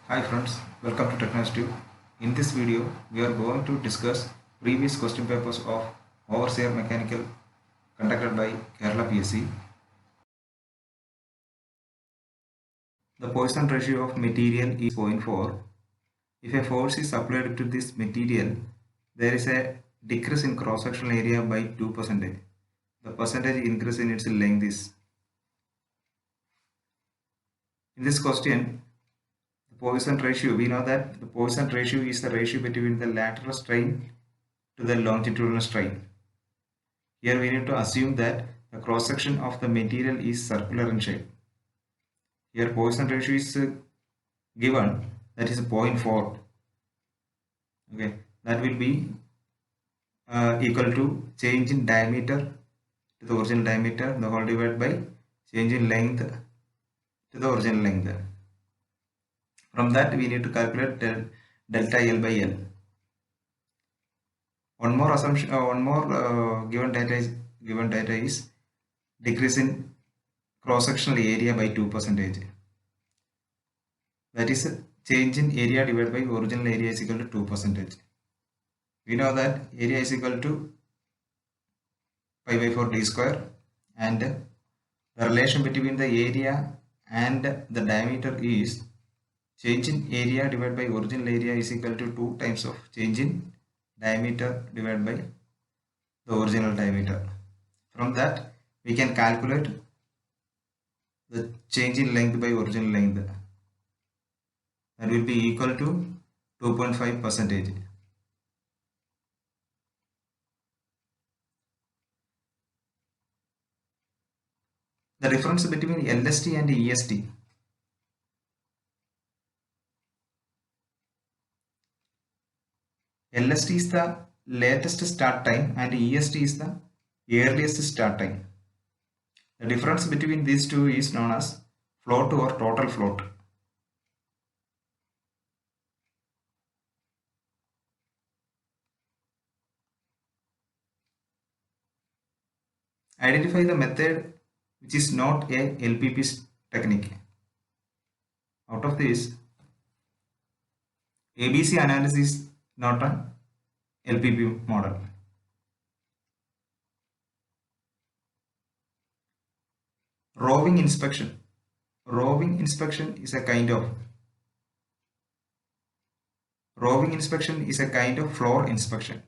Hi friends, welcome to TechnoStube. In this video, we are going to discuss previous question papers of Overseer Mechanical conducted by Kerala PSC. The Poisson ratio of material is zero point 0.4. If a force is applied to this material, there is a decrease in cross-sectional area by 2%. The percentage increase in its length is. In this question, the Poisson ratio, we know that the Poisson ratio is the ratio between the lateral strain to the longitudinal strain. Here we need to assume that the cross section of the material is circular in shape. Here Poisson ratio is given, that is 0.4. Okay, that will be equal to change in diameter to the original diameter, the whole divided by change in length to the original length. From that we need to calculate delta L by L. One more assumption, given data is decrease in cross-sectional area by 2%. That is change in area divided by original area is equal to 2%. We know that area is equal to pi by 4 d square, and the relation between the area and the diameter is change in area divided by original area is equal to 2 times of change in diameter divided by the original diameter. From that we can calculate the change in length by original length. That will be equal to 2.5%. The difference between LST and EST. LST is the latest start time and EST is the earliest start time. The difference between these two is known as float or total float. Identify the method which is not a LPP technique. Out of this, ABC analysis is not an LPP model. Roving inspection. Roving inspection is a kind of floor inspection.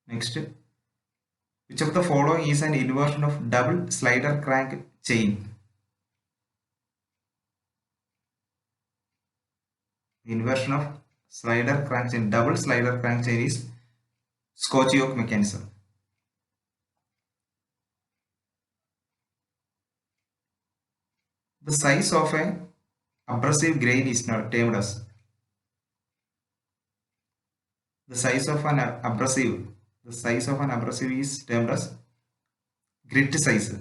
Next, which of the following is an inversion of double slider crank chain? The inversion of double slider crank chain is Scotch-Yoke mechanism. The size of an abrasive grain is termed as. The size of an abrasive is termed as grit size.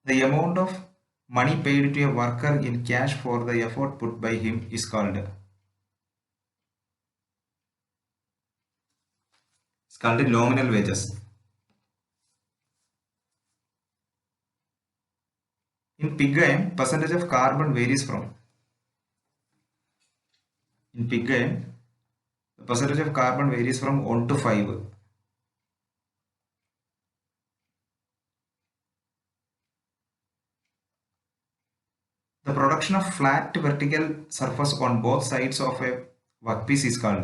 The amount of money paid to a worker in cash for the effort put by him is called. It's called nominal wages. In pig iron, percentage of carbon varies from. In pig iron, the percentage of carbon varies from 1 to 5. The production of flat vertical surface on both sides of a workpiece is called.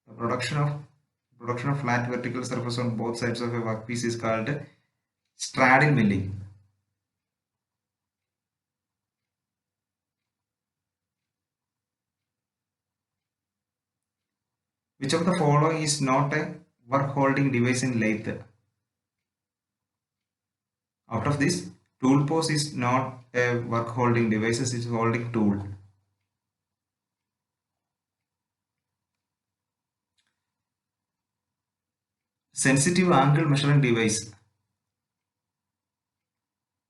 The production of flat vertical surface on both sides of a workpiece is called straddle milling. Which of the following is not a work holding device in lathe? Out of this, tool post is not a work holding device, it is holding tool. Sensitive angle measuring device.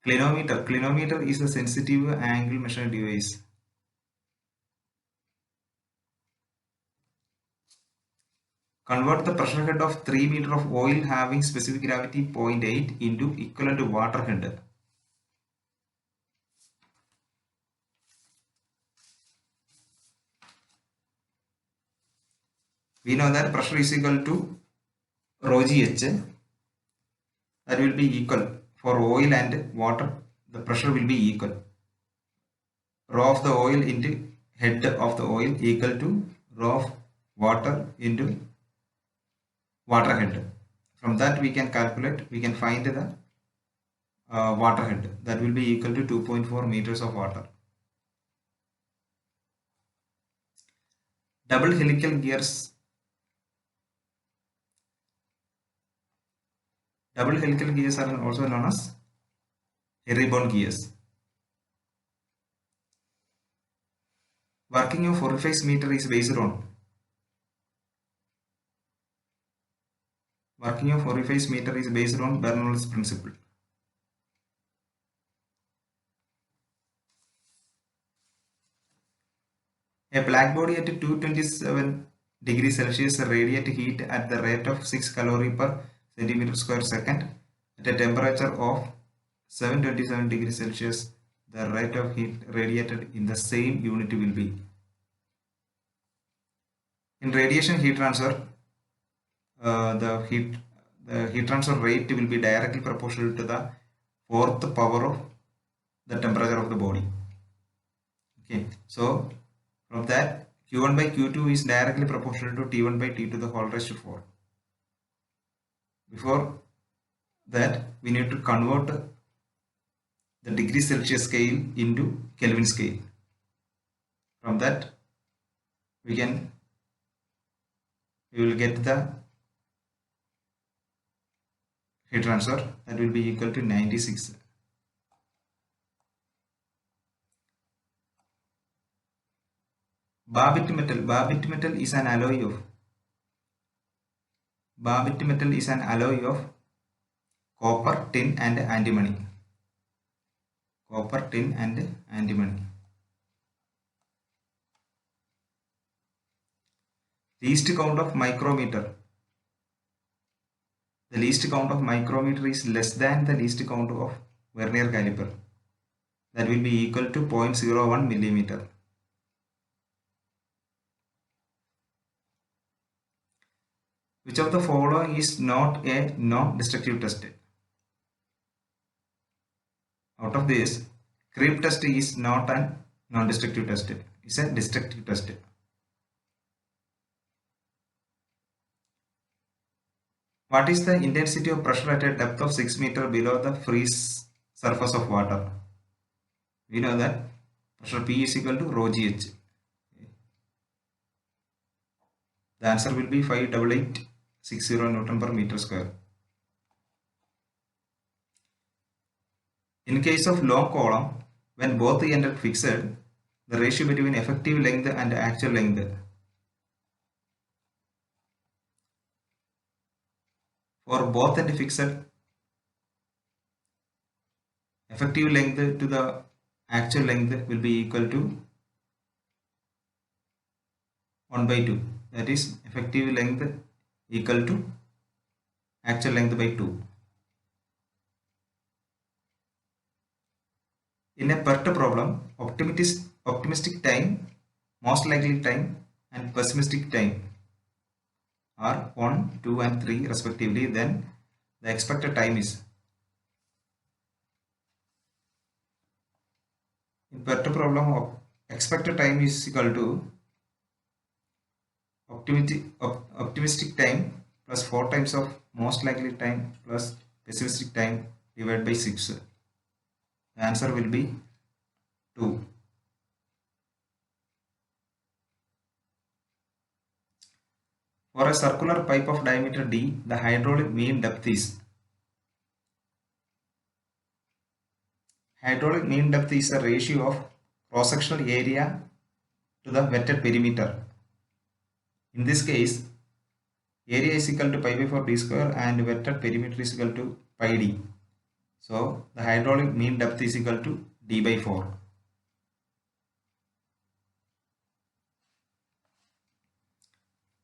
Clinometer is a sensitive angle measuring device. Convert the pressure head of 3 meter of oil having specific gravity 0.8 into equivalent water head. We know that pressure is equal to rho gh. That will be equal for oil and water. The pressure will be equal. Rho of the oil into head of the oil equal to rho of water into water head. From that we can calculate, we can find the water head. That will be equal to 2.4 meters of water. Double helical gears. Double helical gears are also known as herringbone gears. Working of 45 meter is based on Bernoulli's principle. A black body at 227 degrees Celsius radiate heat at the rate of 6 calorie per centimeter square second. At a temperature of 727 degrees Celsius, the rate of heat radiated in the same unit will be. In radiation heat transfer, the heat transfer rate will be directly proportional to the fourth power of the temperature of the body. Okay, so from that Q1 by Q2 is directly proportional to T1 by T to the whole raised to 4. Before that, we need to convert the degree Celsius scale into Kelvin scale. From that, we will get the heat transfer, that will be equal to 96. Barbit metal is an alloy of copper, tin and antimony. Least count of micrometer. The least count of micrometer is less than the least count of vernier caliper. That will be equal to 0.01 millimeter. Which of the following is not a non-destructive test? Out of this, creep test is not a non-destructive test. It's a destructive test. What is the intensity of pressure at a depth of 6 meter below the freeze surface of water? We know that pressure P is equal to rho gh. The answer will be 58860 Newton per meter square. In case of long column, when both ends are fixed, the ratio between effective length and actual length. For both ends fixed, effective length to the actual length will be equal to 1 by 2. That is, effective length equal to actual length by 2. In a PERT problem, optimistic time, most likely time and pessimistic time are 1, 2 and 3 respectively, then the expected time is. In PERT problem, expected time is equal to optimistic time plus 4 times of most likely time plus pessimistic time divided by 6. The answer will be 2. For a circular pipe of diameter d, the hydraulic mean depth is. Hydraulic mean depth is a ratio of cross-sectional area to the wetted perimeter. In this case, area is equal to pi by 4 d square and wetted perimeter is equal to pi d. So the hydraulic mean depth is equal to d by 4.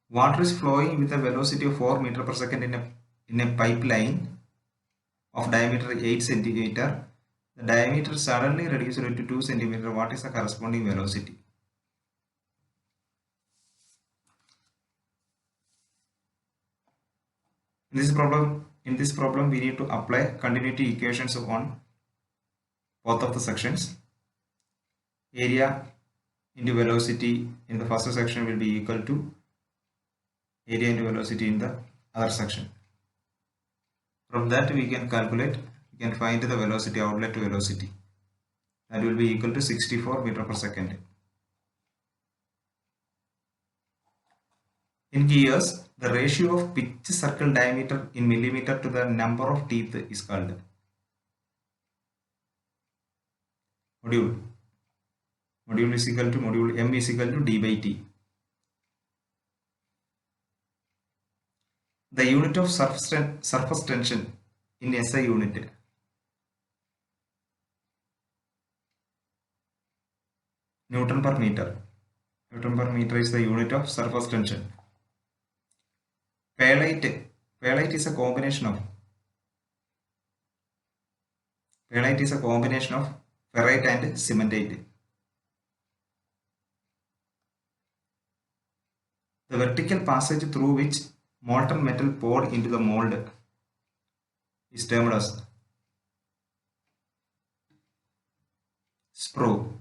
Water is flowing with a velocity of 4 meter per second in a pipeline of diameter 8 centimeter. The diameter suddenly reduced to 2 centimeter. What is the corresponding velocity? In this problem, we need to apply continuity equations on both of the sections. Area into velocity in the first section will be equal to area into velocity in the other section. From that we can find the velocity, outlet velocity. That will be equal to 64 meter per second. In gears, the ratio of pitch circle diameter in millimeter to the number of teeth is called module. Module is equal to module M is equal to d by t. The unit of surface tension in SI unit. Newton per meter. Newton per meter is the unit of surface tension. Palette is a combination of ferrite and cementite. The vertical passage through which molten metal poured into the mold is termed as sprue.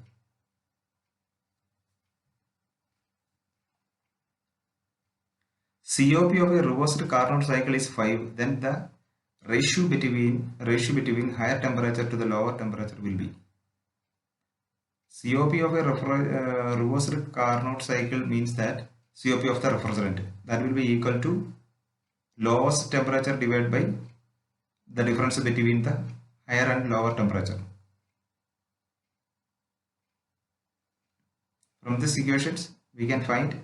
COP of a reversed Carnot cycle is 5. Then the ratio between higher temperature to the lower temperature will be. COP of a reversed Carnot cycle means that COP of the refrigerant, that will be equal to lowest temperature divided by the difference between the higher and lower temperature. From these equations we can find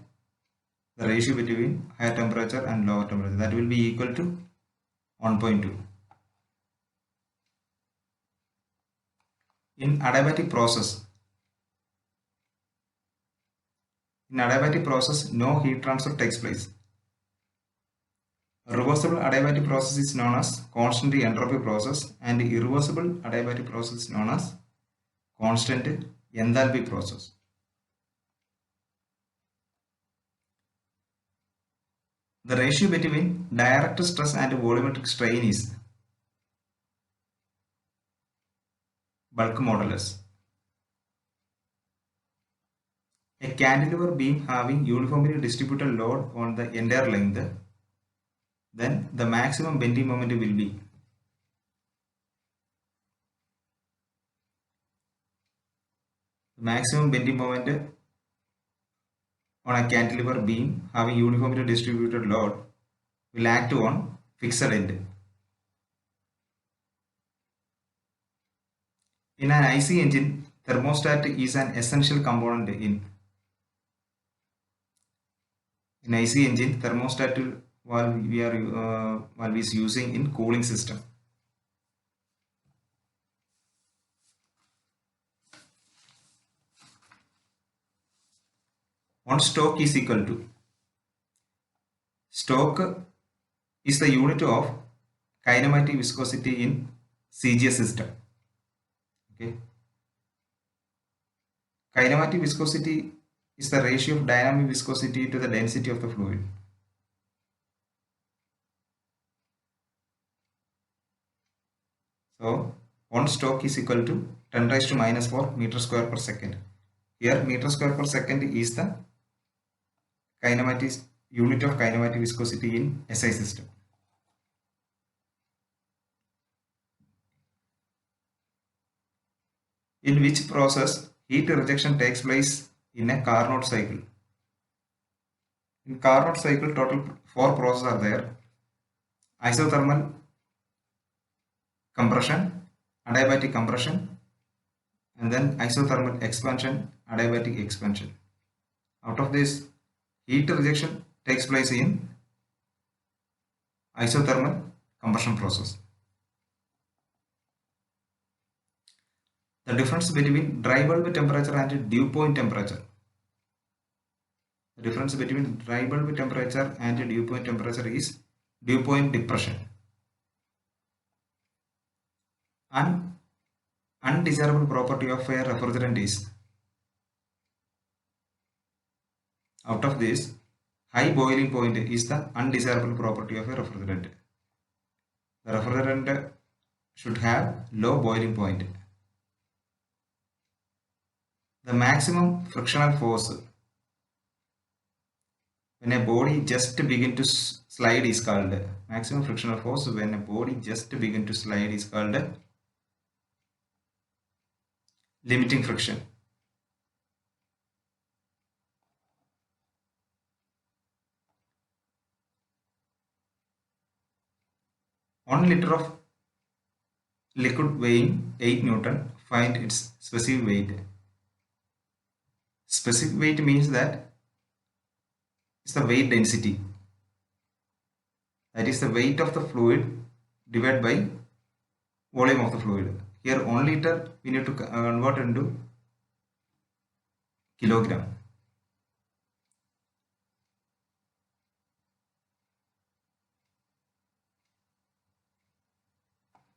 the ratio between higher temperature and lower temperature, that will be equal to 1.2. In adiabatic process, no heat transfer takes place. A reversible adiabatic process is known as constant entropy process, and irreversible adiabatic process is known as constant enthalpy process. The ratio between direct stress and volumetric strain is bulk modulus. A cantilever beam having uniformly distributed load on the entire length, then the maximum bending moment will be on a cantilever beam having uniformly distributed load will act on fixed end. In an IC engine, thermostat is an essential component in IC engine. Thermostat valve is using in cooling system. One stoke is equal to, stoke is the unit of kinematic viscosity in CGS system. Okay. Kinematic viscosity is the ratio of dynamic viscosity to the density of the fluid. So 1 stoke is equal to 10 raised to minus 4 meter square per second. Here meter square per second is the unit of kinematic viscosity in SI system. In which process heat rejection takes place in a Carnot cycle? In Carnot cycle, total 4 processes are there: isothermal compression, adiabatic compression, and then isothermal expansion, adiabatic expansion. Out of this, heat rejection takes place in isothermal compression process. The difference between dry bulb temperature and dew point temperature. The difference between dry bulb temperature and dew point temperature is dew point depression. An undesirable property of a refrigerant is, out of this, high boiling point is the undesirable property of a refrigerant. The refrigerant should have low boiling point. The maximum frictional force when a body just begin to slide is called, maximum frictional force when a body just begin to slide is called limiting friction. One liter of liquid weighing 8 Newton, find its specific weight. Specific weight means that it's the weight density. That is the weight of the fluid divided by volume of the fluid. Here 1 liter we need to convert into kilogram.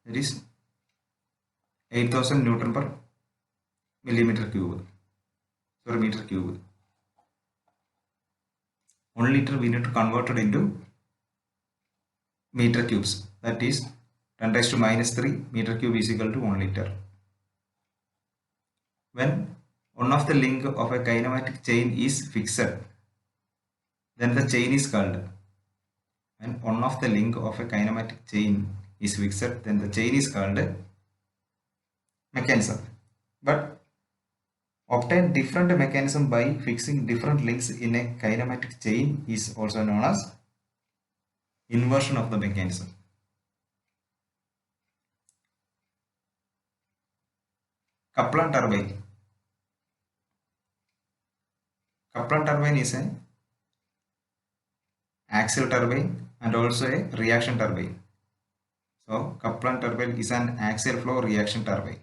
That is 8000 Newton per millimeter cube. Sorry, meter cube. 1 liter we need to convert it into meter cubes. That is 10 raised to minus 3 meter cube is equal to 1 liter. When one of the link of a kinematic chain is fixed, then the chain is called. When one of the link of a kinematic chain is fixed, then the chain is called mechanism. But obtain different mechanism by fixing different links in a kinematic chain is also known as inversion of the mechanism. Kaplan turbine. Kaplan turbine is an axial turbine and also a reaction turbine. So Kaplan turbine is an axial flow reaction turbine.